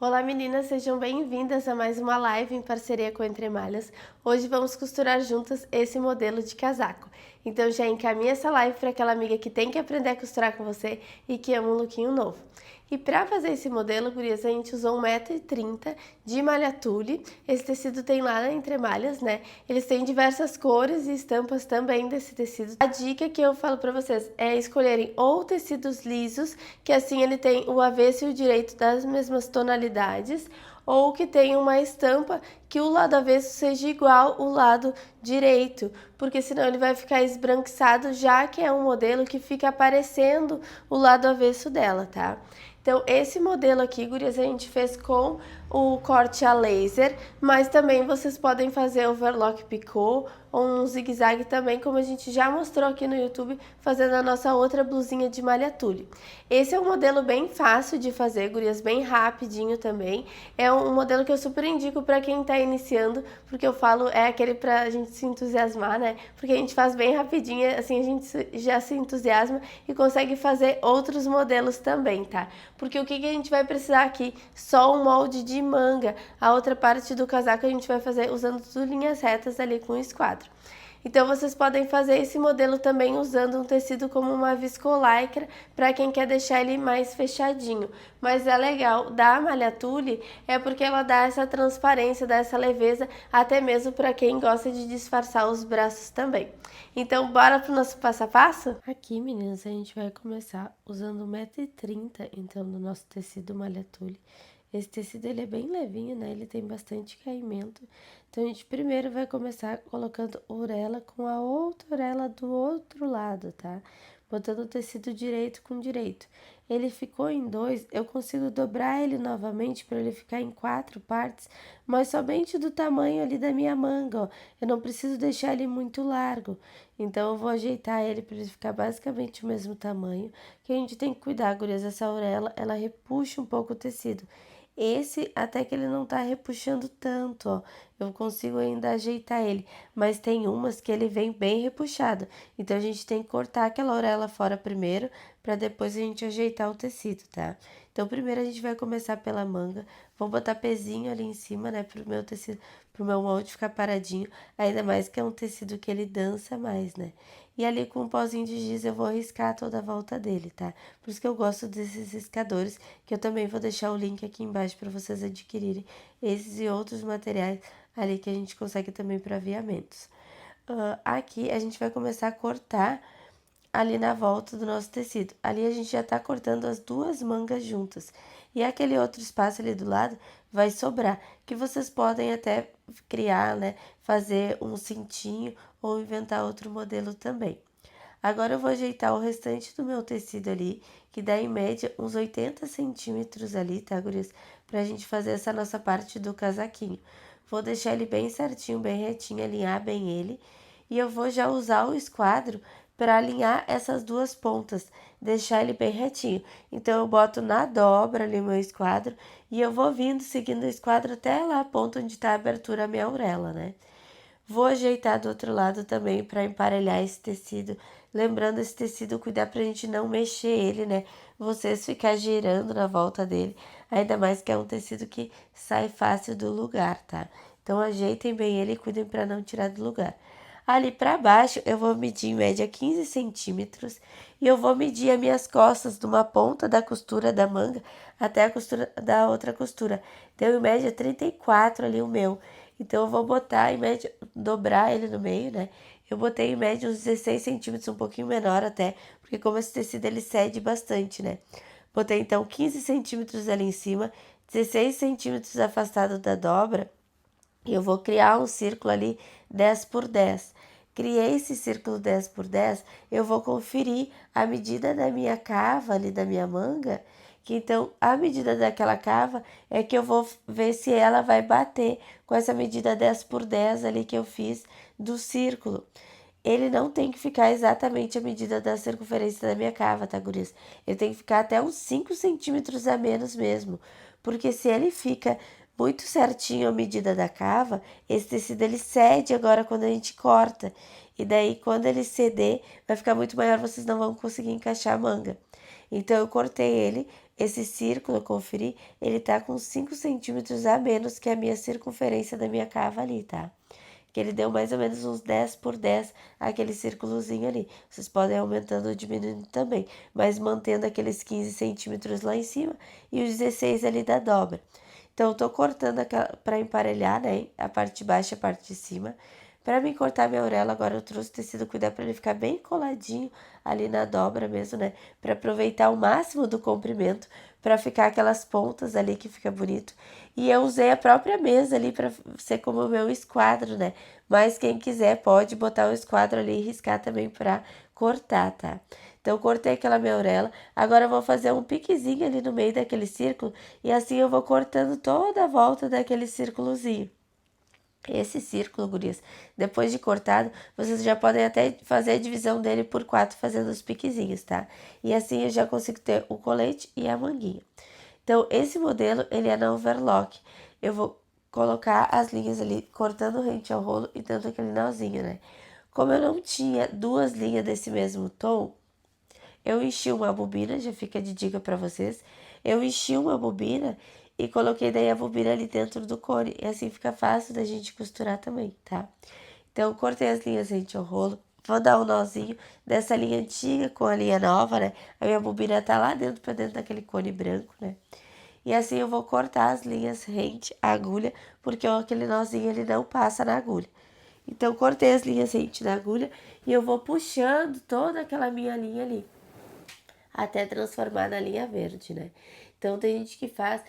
Olá meninas, sejam bem-vindas a mais uma live em parceria com Entre Malhas. Hoje vamos costurar juntas esse modelo de casaco. Então já encaminha essa live para aquela amiga que tem que aprender a costurar com você e que ama um lookinho novo. E para fazer esse modelo, gurias, a gente usou 1,30 m de malha tule. Esse tecido tem lá na Entre Malhas, né? Eles têm diversas cores e estampas também desse tecido. A dica que eu falo para vocês é escolherem ou tecidos lisos, que assim ele tem o avesso e o direito das mesmas tonalidades, ou que tenha uma estampa que o lado avesso seja igual ao lado direito, porque senão ele vai ficar esbranquiçado, já que é um modelo que fica aparecendo o lado avesso dela, tá? Então, esse modelo aqui, gurias, a gente fez com o corte a laser, mas também vocês podem fazer overlock picot ou um zigue-zague também, como a gente já mostrou aqui no YouTube, fazendo a nossa outra blusinha de malha tule. Esse é um modelo bem fácil de fazer, gurias, bem rapidinho também. É um modelo que eu super indico para quem tá iniciando, porque eu falo, é aquele pra gente se entusiasmar, né? Porque a gente faz bem rapidinho, assim a gente já se entusiasma e consegue fazer outros modelos também, tá? Porque o que a gente vai precisar aqui? Só um molde de manga. A outra parte do casaco a gente vai fazer usando tudo linhas retas ali com esquadro. Então, vocês podem fazer esse modelo também usando um tecido como uma viscolaicra, para quem quer deixar ele mais fechadinho. Mas é legal da malha tule, é porque ela dá essa transparência, dá essa leveza, até mesmo para quem gosta de disfarçar os braços também. Então, bora pro nosso passo a passo? Aqui, meninas, a gente vai começar usando 1,30 m, então, do nosso tecido malha tule. Esse tecido ele é bem levinho, né? Ele tem bastante caimento. Então, a gente primeiro vai começar colocando orelha com a outra orelha do outro lado, tá? Botando o tecido direito com direito. Ele ficou em 2, eu consigo dobrar ele novamente para ele ficar em 4 partes, mas somente do tamanho ali da minha manga, ó. Eu não preciso deixar ele muito largo. Então, eu vou ajeitar ele para ele ficar basicamente o mesmo tamanho. Que a gente tem que cuidar, gurias, essa orelha, ela repuxa um pouco o tecido. Esse até que ele não tá repuxando tanto, ó. Eu consigo ainda ajeitar ele, mas tem umas que ele vem bem repuxado. Então a gente tem que cortar aquela orelha fora primeiro, para depois a gente ajeitar o tecido, tá? Então primeiro a gente vai começar pela manga. Vou botar pezinho ali em cima, né, pro meu tecido, pro meu molde ficar paradinho, ainda mais que é um tecido que ele dança mais, né? E ali com um pozinho de giz eu vou riscar toda a volta dele, tá? Por isso que eu gosto desses riscadores, que eu também vou deixar o link aqui embaixo para vocês adquirirem esses e outros materiais ali que a gente consegue também para aviamentos. Aqui a gente vai começar a cortar ali na volta do nosso tecido. Ali a gente já tá cortando as duas mangas juntas. E aquele outro espaço ali do lado vai sobrar, que vocês podem até criar, né, fazer um cintinho ou inventar outro modelo também. Agora eu vou ajeitar o restante do meu tecido ali, que dá em média uns 80 centímetros ali, tá, gurias? Pra gente fazer essa nossa parte do casaquinho. Vou deixar ele bem certinho, bem retinho, alinhar bem ele. E eu vou já usar o esquadro para alinhar essas duas pontas, deixar ele bem retinho. Então, eu boto na dobra ali o meu esquadro e eu vou vindo, seguindo o esquadro até lá a ponta onde tá a abertura a minha auréola, né? Vou ajeitar do outro lado também para emparelhar esse tecido. Lembrando esse tecido, cuidar pra gente não mexer ele, né? Vocês ficar girando na volta dele. Ainda mais que é um tecido que sai fácil do lugar, tá? Então ajeitem bem ele e cuidem para não tirar do lugar. Ali para baixo eu vou medir em média 15 centímetros e eu vou medir as minhas costas de uma ponta da costura da manga até a costura da outra costura. Deu em média 34 ali o meu. Então, eu vou botar em média, dobrar ele no meio, né? Eu botei em média uns 16 centímetros, um pouquinho menor até, porque como esse tecido ele cede bastante, né? Botei então 15 centímetros ali em cima, 16 centímetros afastado da dobra, e eu vou criar um círculo ali 10 por 10. Criei esse círculo 10 por 10, eu vou conferir a medida da minha cava ali da minha manga, que então a medida daquela cava é que eu vou ver se ela vai bater com essa medida 10 por 10 ali que eu fiz do círculo. Ele não tem que ficar exatamente a medida da circunferência da minha cava, tá, gurias? Ele tem que ficar até uns 5 centímetros a menos mesmo, porque se ele fica muito certinho a medida da cava, esse tecido ele cede agora quando a gente corta. E daí, quando ele ceder, vai ficar muito maior, vocês não vão conseguir encaixar a manga. Então, eu cortei ele, esse círculo, eu conferi, ele tá com 5 centímetros a menos que a minha circunferência da minha cava ali, tá? Que ele deu mais ou menos uns 10 por 10, aquele círculozinho ali. Vocês podem ir aumentando ou diminuindo também, mas mantendo aqueles 15 centímetros lá em cima e os 16 ali da dobra. Então, eu tô cortando para emparelhar, né, a parte de baixo e a parte de cima. Para mim cortar minha auréola, agora eu trouxe tecido cuidar para ele ficar bem coladinho ali na dobra mesmo, né, para aproveitar o máximo do comprimento, para ficar aquelas pontas ali que fica bonito. E eu usei a própria mesa ali para ser como o meu esquadro, né? Mas quem quiser pode botar o esquadro ali e riscar também para cortar, tá? Então, cortei aquela minha auréola. Agora eu vou fazer um piquezinho ali no meio daquele círculo e assim eu vou cortando toda a volta daquele círculozinho. Esse círculo, gurias, depois de cortado, vocês já podem até fazer a divisão dele por 4 fazendo os piquezinhos, tá? E assim eu já consigo ter o colete e a manguinha. Então, esse modelo, ele é na overlock. Eu vou colocar as linhas ali, cortando rente ao rolo e dando aquele nozinho, né? Como eu não tinha duas linhas desse mesmo tom, eu enchi uma bobina, já fica de dica para vocês. Eu enchi uma bobina e coloquei daí a bobina ali dentro do cone. E assim fica fácil da gente costurar também, tá? Então, cortei as linhas rente ao rolo. Vou dar um nozinho dessa linha antiga com a linha nova, né? A minha bobina tá lá dentro, pra dentro daquele cone branco, né? E assim eu vou cortar as linhas rente à agulha, porque aquele nozinho ele não passa na agulha. Então, cortei as linhas rente na agulha e eu vou puxando toda aquela minha linha ali até transformar na linha verde, né? Então tem gente que faz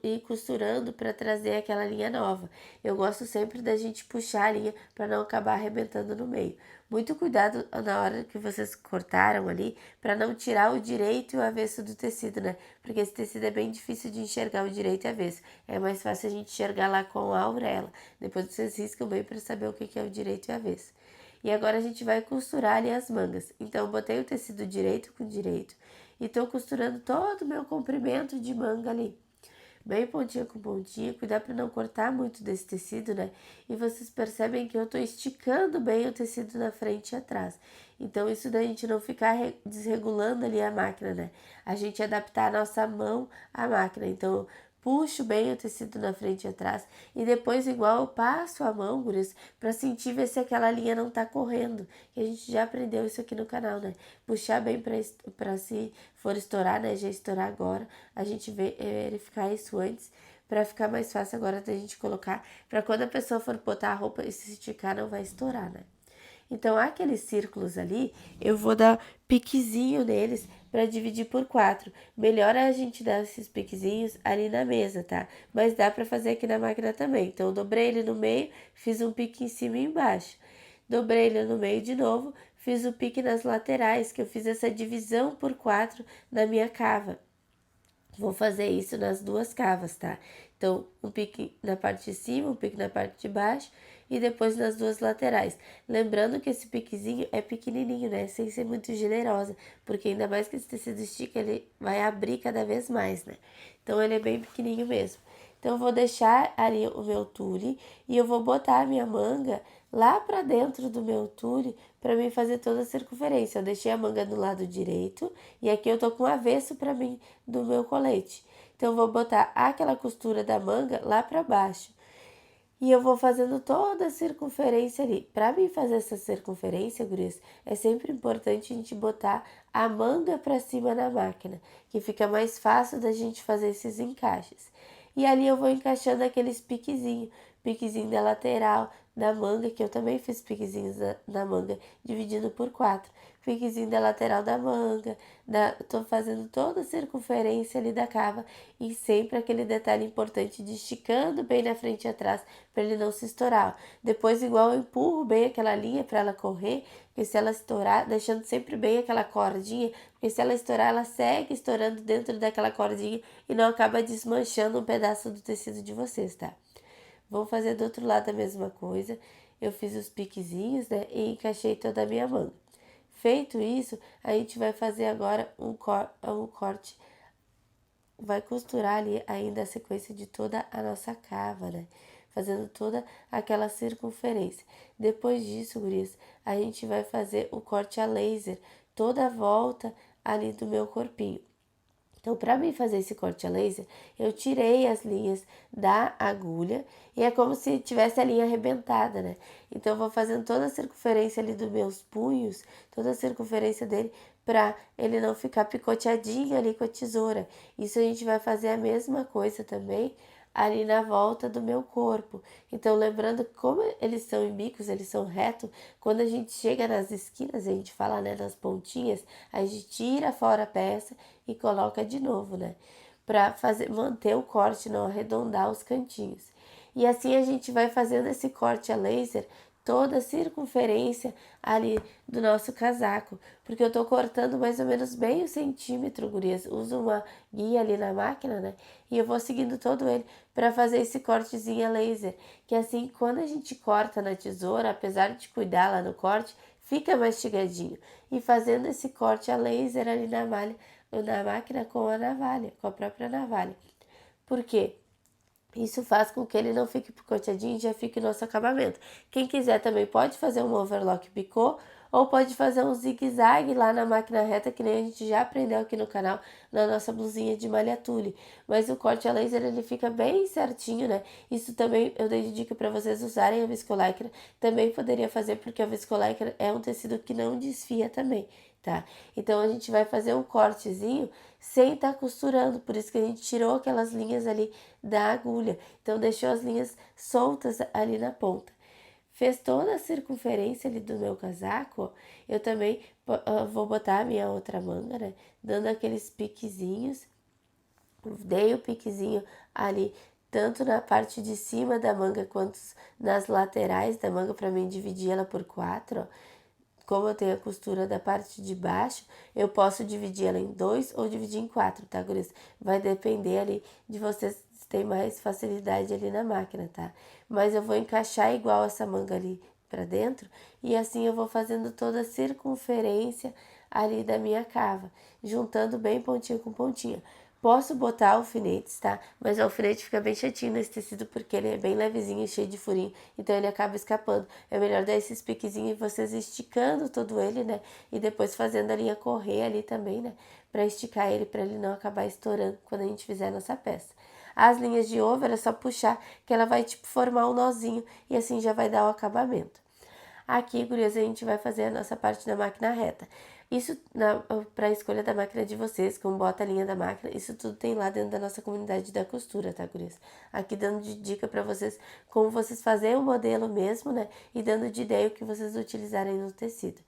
ir costurando para trazer aquela linha nova. Eu gosto sempre da gente puxar a linha para não acabar arrebentando no meio. Muito cuidado na hora que vocês cortaram ali para não tirar o direito e o avesso do tecido, né? Porque esse tecido é bem difícil de enxergar o direito e o avesso. É mais fácil a gente enxergar lá com a auréola. Depois vocês riscam bem para saber o que é o direito e o avesso. E agora a gente vai costurar ali as mangas. Então, eu botei o tecido direito com direito e tô costurando todo o meu comprimento de manga ali. Bem pontinha com pontinha, cuidar para não cortar muito desse tecido, né? E vocês percebem que eu tô esticando bem o tecido na frente e atrás. Então, isso da gente não ficar desregulando ali a máquina, né? A gente adaptar a nossa mão à máquina. Então, puxo bem o tecido na frente e atrás e depois igual eu passo a mão, gurias, para sentir ver se aquela linha não tá correndo. Que a gente já aprendeu isso aqui no canal, né? Puxar bem para se for estourar, né? Já estourar agora, a gente verificar isso antes para ficar mais fácil agora da gente colocar, para quando a pessoa for botar a roupa e se esticar não vai estourar, né? Então, aqueles círculos ali, eu vou dar piquezinho neles para dividir por 4. Melhor é a gente dar esses piquezinhos ali na mesa, tá? Mas dá para fazer aqui na máquina também. Então, eu dobrei ele no meio, fiz um pique em cima e embaixo. Dobrei ele no meio de novo, fiz o pique nas laterais, que eu fiz essa divisão por 4 na minha cava. Vou fazer isso nas duas cavas, tá? Então, um pique na parte de cima, um pique na parte de baixo e depois nas duas laterais. Lembrando que esse piquezinho é pequenininho, né? Sem ser muito generosa, porque ainda mais que esse tecido estica, ele vai abrir cada vez mais, né? Então, ele é bem pequenininho mesmo. Então, eu vou deixar ali o meu tule e eu vou botar a minha manga lá para dentro do meu tule para mim fazer toda a circunferência. Eu deixei a manga do lado direito e aqui eu tô com o avesso para mim do meu colete. Então, eu vou botar aquela costura da manga lá para baixo. E eu vou fazendo toda a circunferência ali. Para mim fazer essa circunferência, gurias, é sempre importante a gente botar a manga para cima na máquina, que fica mais fácil da gente fazer esses encaixes. E ali eu vou encaixando aqueles piquezinho da lateral, da manga, que eu também fiz piquezinhos na manga, dividindo por 4. Piquezinho da lateral da manga, tô fazendo toda a circunferência ali da cava e sempre aquele detalhe importante de esticando bem na frente e atrás para ele não se estourar. Depois, igual eu empurro bem aquela linha para ela correr, porque se ela estourar, deixando sempre bem aquela cordinha, porque se ela estourar, ela segue estourando dentro daquela cordinha e não acaba desmanchando um pedaço do tecido de vocês, tá? Vou fazer do outro lado a mesma coisa. Eu fiz os piquezinhos, né, e encaixei toda a minha manga. Feito isso, a gente vai fazer agora um corte, vai costurar ali ainda a sequência de toda a nossa cava, né? Fazendo toda aquela circunferência. Depois disso, gurias, a gente vai fazer o corte a laser, toda a volta ali do meu corpinho. Então, para mim fazer esse corte a laser, eu tirei as linhas da agulha e é como se tivesse a linha arrebentada, né? Então, eu vou fazendo toda a circunferência ali dos meus punhos, toda a circunferência dele, para ele não ficar picoteadinho ali com a tesoura. Isso a gente vai fazer a mesma coisa também ali na volta do meu corpo. Então, lembrando que como eles são em bicos, eles são retos, quando a gente chega nas esquinas, a gente fala, né, nas pontinhas, a gente tira fora a peça e coloca de novo, né? Para manter o corte, não arredondar os cantinhos. E assim a gente vai fazendo esse corte a laser toda a circunferência ali do nosso casaco, porque eu tô cortando mais ou menos meio centímetro, gurias. Uso uma guia ali na máquina, né? E eu vou seguindo todo ele para fazer esse cortezinho a laser, que assim, quando a gente corta na tesoura, apesar de cuidar lá no corte, fica mastigadinho. E fazendo esse corte a laser ali na malha, na máquina com a navalha, com a própria navalha. Por quê? Isso faz com que ele não fique picoteadinho e já fique o nosso acabamento. Quem quiser também pode fazer um overlock picô ou pode fazer um zigue-zague lá na máquina reta, que nem a gente já aprendeu aqui no canal, na nossa blusinha de malha tule. Mas o corte a laser, ele fica bem certinho, né? Isso também eu dei de dica para vocês usarem a viscolaicra. Também poderia fazer, porque a viscolaicra é um tecido que não desfia também, tá? Então, a gente vai fazer um cortezinho sem estar costurando, por isso que a gente tirou aquelas linhas ali da agulha. Então, deixou as linhas soltas ali na ponta. Fez toda a circunferência ali do meu casaco, eu também vou botar a minha outra manga, né? Dando aqueles piquezinhos. Dei o piquezinho ali, tanto na parte de cima da manga quanto nas laterais da manga, para mim dividir ela por 4, ó. Como eu tenho a costura da parte de baixo, eu posso dividir ela em 2 ou dividir em 4, tá, gurias? Vai depender ali de vocês se tem mais facilidade ali na máquina, tá? Mas eu vou encaixar igual essa manga ali pra dentro e assim eu vou fazendo toda a circunferência ali da minha cava, juntando bem pontinha com pontinha. Posso botar alfinetes, tá? Mas o alfinete fica bem chatinho nesse tecido porque ele é bem levezinho e cheio de furinho, então ele acaba escapando. É melhor dar esses piquezinhos e vocês esticando todo ele, né? E depois fazendo a linha correr ali também, né? Pra esticar ele, pra ele não acabar estourando quando a gente fizer a nossa peça. As linhas de over é só puxar que ela vai tipo formar um nozinho e assim já vai dar o acabamento. Aqui, gurias, a gente vai fazer a nossa parte da máquina reta. Isso para a escolha da máquina de vocês, como bota a linha da máquina, isso tudo tem lá dentro da nossa comunidade da costura, tá, gurias? Aqui dando de dica para vocês como vocês fazerem o modelo mesmo, né? E dando de ideia o que vocês utilizarem no tecido.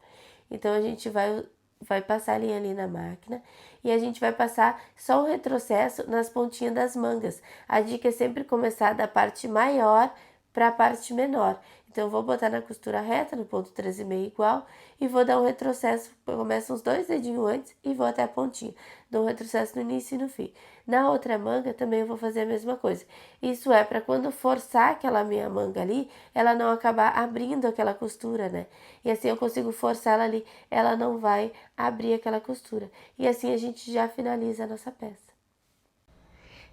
Então, a gente vai passar a linha ali na máquina e a gente vai passar só um retrocesso nas pontinhas das mangas. A dica é sempre começar da parte maior para a parte menor. Então, eu vou botar na costura reta, no ponto 13,5 igual, e vou dar um retrocesso, eu começo uns 2 dedinhos antes e vou até a pontinha. Dou um retrocesso no início e no fim. Na outra manga, também eu vou fazer a mesma coisa. Isso é para quando forçar aquela minha manga ali, ela não acabar abrindo aquela costura, né? E assim eu consigo forçar ela ali, ela não vai abrir aquela costura. E assim a gente já finaliza a nossa peça.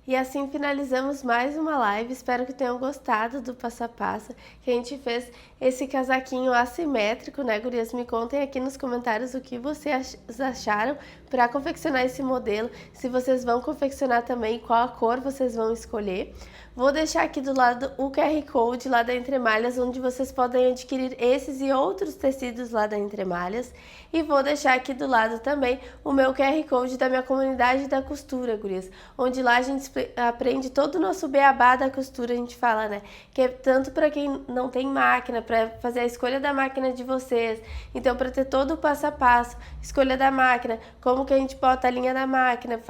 E assim finalizamos mais uma live. Espero que tenham gostado do passo a passo que a gente fez esse casaquinho assimétrico, né, gurias? Me contem aqui nos comentários o que vocês acharam para confeccionar esse modelo. Se vocês vão confeccionar também, qual a cor vocês vão escolher. Vou deixar aqui do lado o QR Code lá da Entre Malhas, onde vocês podem adquirir esses e outros tecidos lá da Entre Malhas. E vou deixar aqui do lado também o meu QR Code da minha comunidade da costura, gurias, onde lá a gente aprende todo o nosso beabá da costura, a gente fala, né? Que é tanto para quem não tem máquina, para fazer a escolha da máquina de vocês. Então, para ter todo o passo a passo, escolha da máquina, como que a gente bota a linha da máquina,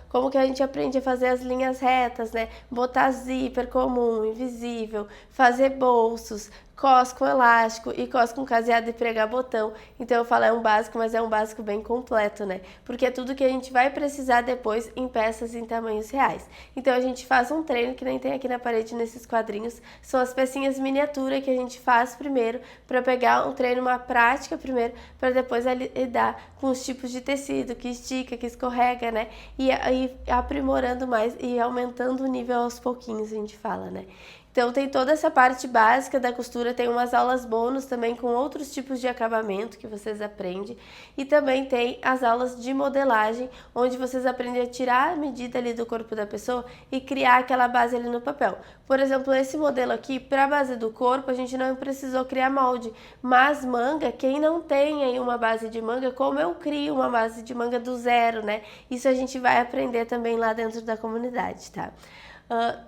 como que a gente aprende a fazer as linhas retas, né? Botar zíper comum, invisível, fazer bolsos, cos com elástico e cos com caseado e pregar botão. Então eu falo é um básico, mas é um básico bem completo, né? Porque é tudo que a gente vai precisar depois em peças em tamanhos reais. Então a gente faz um treino que nem tem aqui na parede nesses quadrinhos. São as pecinhas miniatura que a gente faz primeiro para pegar um treino, uma prática primeiro, para depois lidar com os tipos de tecido que estica, que escorrega, né? E aí aprimorando mais e aumentando o nível aos pouquinhos, a gente fala, né? Então tem toda essa parte básica da costura, tem umas aulas bônus também com outros tipos de acabamento que vocês aprendem, e também tem as aulas de modelagem, onde vocês aprendem a tirar a medida ali do corpo da pessoa e criar aquela base ali no papel. Por exemplo, esse modelo aqui, para a base do corpo, a gente não precisou criar molde, mas manga, quem não tem aí uma base de manga, como eu crio uma base de manga do zero, né? Isso a gente vai aprender também lá dentro da comunidade, tá?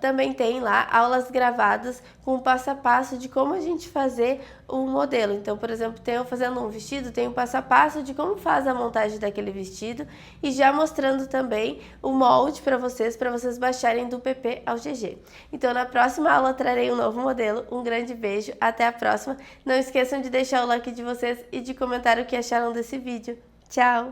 Também tem lá aulas gravadas com o passo a passo de como a gente fazer o modelo. Então, por exemplo, eu fazendo um vestido, tem o passo a passo de como faz a montagem daquele vestido e já mostrando também o molde para vocês baixarem do PP ao GG. Então, na próxima aula trarei um novo modelo. Um grande beijo, até a próxima. Não esqueçam de deixar o like de vocês e de comentar o que acharam desse vídeo. Tchau!